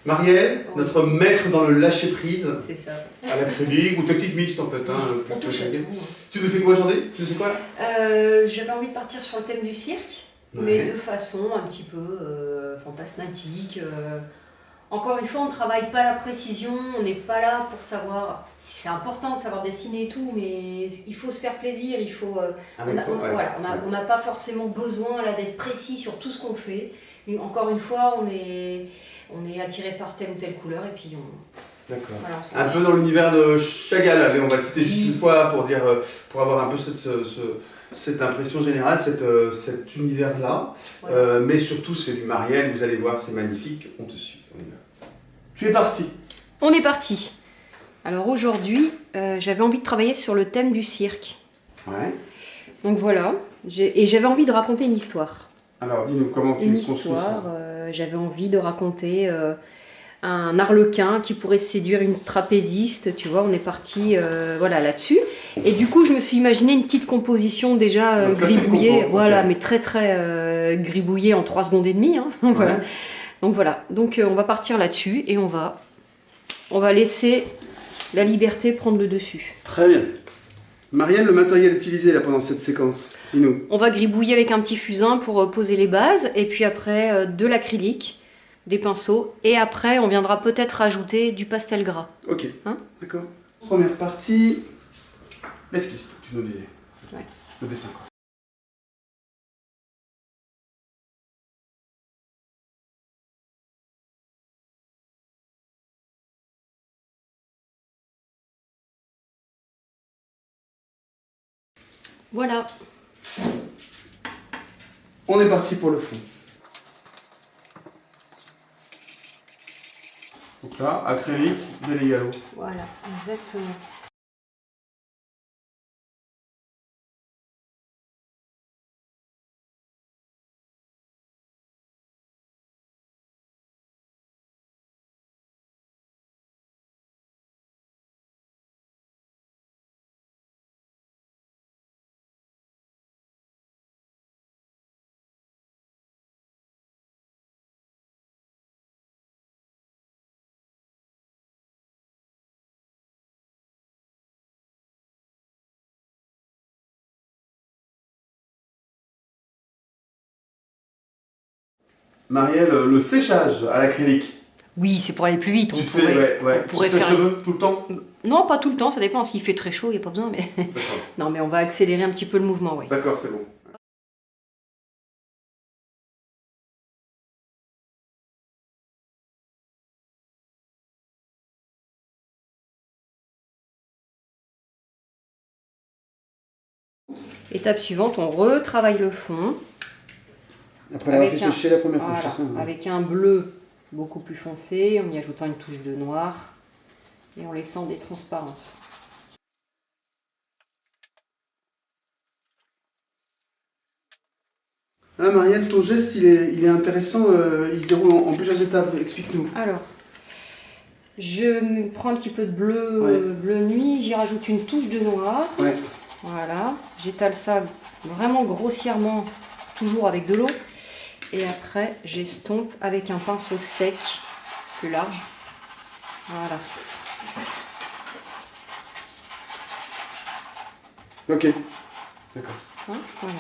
Marielle, Oui. notre maître dans le lâcher-prise C'est ça. à l'acrylique ou technique mixte en fait. Hein, On touche à tout. Tu nous fais quoi aujourd'hui? Tu nous fais quoi là? J'avais envie de partir sur le thème du cirque, Ouais. mais de façon un petit peu fantasmatique. Encore une fois, on ne travaille pas la précision, on n'est pas là pour savoir. C'est important de savoir dessiner et tout, mais il faut se faire plaisir. Il faut. Avec toi, ouais. Voilà, on n'a pas forcément besoin là d'être précis sur tout ce qu'on fait. Encore une fois, on est attiré par telle ou telle couleur et puis on. D'accord. Voilà, on se Un lâche. peu dans l'univers de Chagall, allez, on va le citer juste Oui. une fois pour dire, pour avoir un peu cette impression générale, cet univers-là. Voilà. Mais surtout, c'est du Marielle, vous allez voir, c'est magnifique, on te suit. On y va. Tu es parti. On est parti. Alors aujourd'hui, j'avais envie de travailler sur le thème du cirque. Ouais. Donc voilà, et j'avais envie de raconter une histoire. Alors, dis-nous comment tu Une construis histoire, ça. j'avais envie de raconter un arlequin qui pourrait séduire une trapéziste, tu vois, on est parti voilà, là-dessus. Et du coup, je me suis imaginé une petite composition déjà Donc, gribouillée, compo, voilà, ok. mais très gribouillée en 3 secondes et demie. Hein, voilà. Ouais. Donc voilà, donc on va partir là-dessus et on va laisser la liberté prendre le dessus. Très bien. Marielle, le matériel utilisé là pendant cette séquence, dis-nous. On va gribouiller avec un petit fusain pour poser les bases, et puis après de l'acrylique, des pinceaux, et après on viendra peut-être rajouter du pastel gras. Ok. Hein? D'accord. Première partie, l'esquisse, tu nous disais. Ouais. Le dessin, quoi. Voilà. On est parti pour le fond. Donc là, acrylique, Délégalo. Voilà, exactement. Marielle, le séchage à l'acrylique. Oui, c'est pour aller plus vite. Tu te fais, On pourrait tu te fais faire. cheveux tout le temps. Non, pas tout le temps, ça dépend. S'il fait très chaud, il n'y a pas besoin. Mais... D'accord. non, mais on va accélérer un petit peu le mouvement, oui. D'accord, c'est bon. Étape suivante, on retravaille le fond. Après l'avoir fait Avec un- sécher la première couche, Voilà, c'est ça, hein. avec un bleu beaucoup plus foncé, en y ajoutant une touche de noir et en laissant des transparences. Ah, Marielle, ton geste, il est intéressant, il se déroule en plusieurs étapes. Explique-nous. Alors, je prends un petit peu de bleu, Ouais. bleu nuit, j'y rajoute une touche de noir. Ouais. Voilà, j'étale ça vraiment grossièrement, toujours avec de l'eau. Et après, j'estompe avec un pinceau sec, plus large. Voilà. Ok. D'accord. Hein, voilà.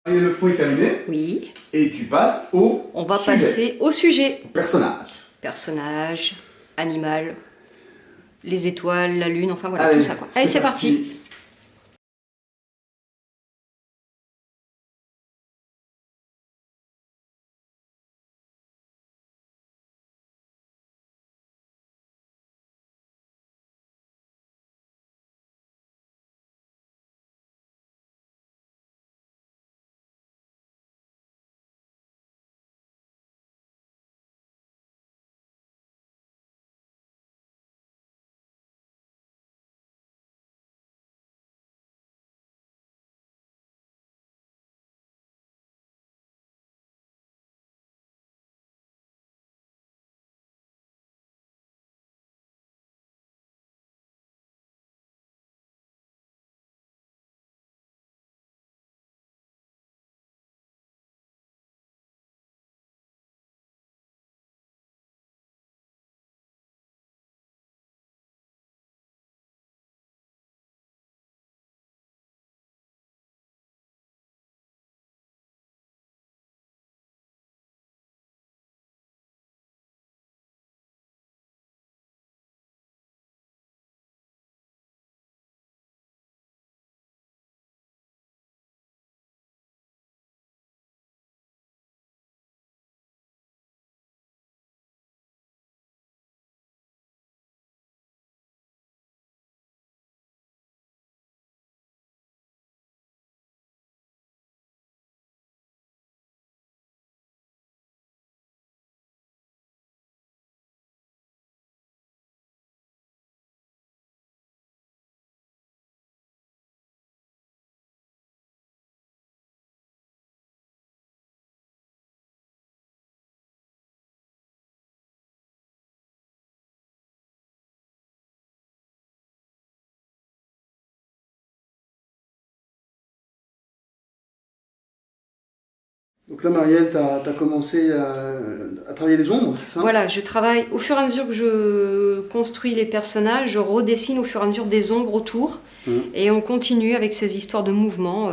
Et le fond est terminé. Oui, Et tu passes au on va sujet. passer au sujet. Personnage. Personnage, animal, les étoiles, la lune, enfin voilà, Allez, tout ça quoi. Allez, c'est parti. Donc là, Marielle, tu as commencé à travailler les ombres, c'est ça? Voilà, je travaille au fur et à mesure que je construis les personnages, je redessine au fur et à mesure des ombres autour. Et on continue avec ces histoires de mouvement.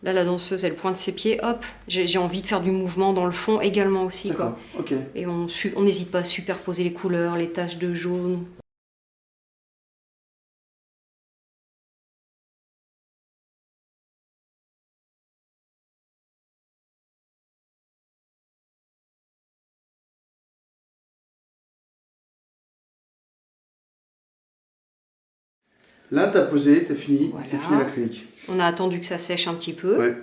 Là, la danseuse, elle pointe ses pieds, hop, j'ai envie de faire du mouvement dans le fond également aussi, quoi. Okay. Et on n'hésite pas à superposer les couleurs, les taches de jaune. Là, tu as posé, tu as fini, Voilà. c'est fini l'acrylique. On a attendu que ça sèche un petit peu. Ouais.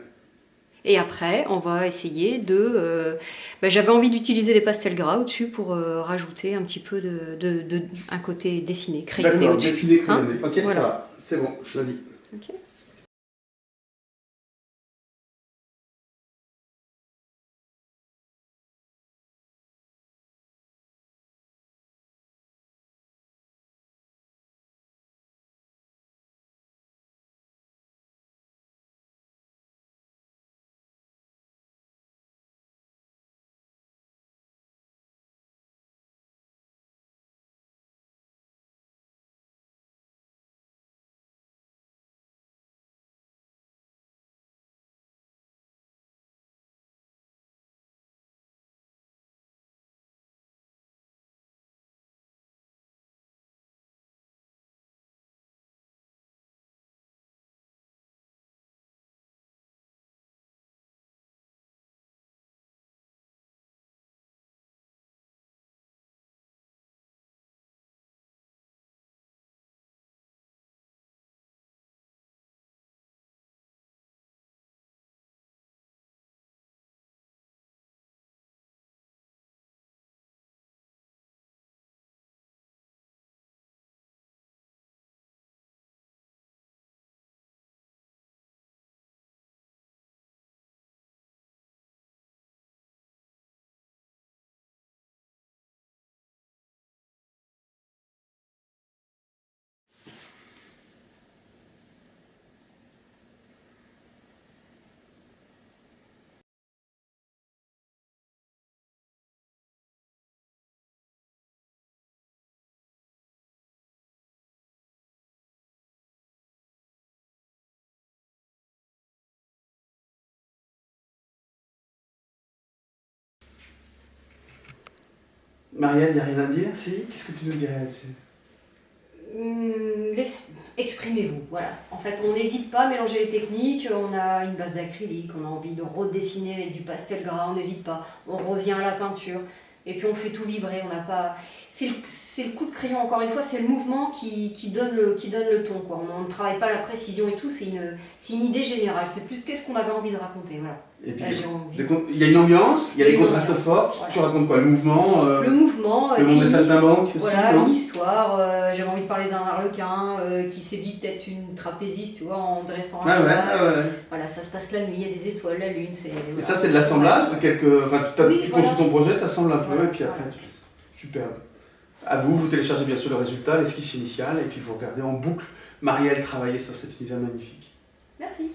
Et après, on va essayer de... j'avais envie d'utiliser des pastels gras au-dessus pour rajouter un petit peu un côté dessiné, crayonné au-dessus. Dessiné, crayonné. Ok, voilà. Ça va, c'est bon, vas-y. Okay. Marielle, il n'y a rien à dire, si? Qu'est-ce que tu nous dirais là-dessus? Exprimez-vous, voilà. En fait, on n'hésite pas à mélanger les techniques. On a une base d'acrylique, on a envie de redessiner avec du pastel gras, on n'hésite pas. On revient à la peinture. Et puis on fait tout vibrer, on n'a pas... C'est le coup de crayon, encore une fois, c'est le mouvement qui donne le ton, quoi. On ne travaille pas la précision et tout, c'est une idée générale. C'est plus qu'est-ce qu'on avait envie de raconter, voilà. Et puis, là, j'ai envie. il y a une ambiance, il y a des contrastes forts. Voilà. Tu racontes quoi? Le mouvement Le mouvement. Le monde des saltimbanques aussi, voilà, non? une histoire. J'avais envie de parler d'un arlequin qui séduit peut-être une trapéziste, tu vois, en dressant un cheval. Ouais. Voilà, ça se passe la nuit, il y a des étoiles, la lune. Et ça, c'est de l'assemblage de quelques. Enfin, tu construis ton projet, tu assembles un peu, et puis après, tu laisses. Superbe. À vous, vous téléchargez bien sûr le résultat, l'esquisse initiale, et puis vous regardez en boucle Marielle travailler sur cet univers magnifique. Merci.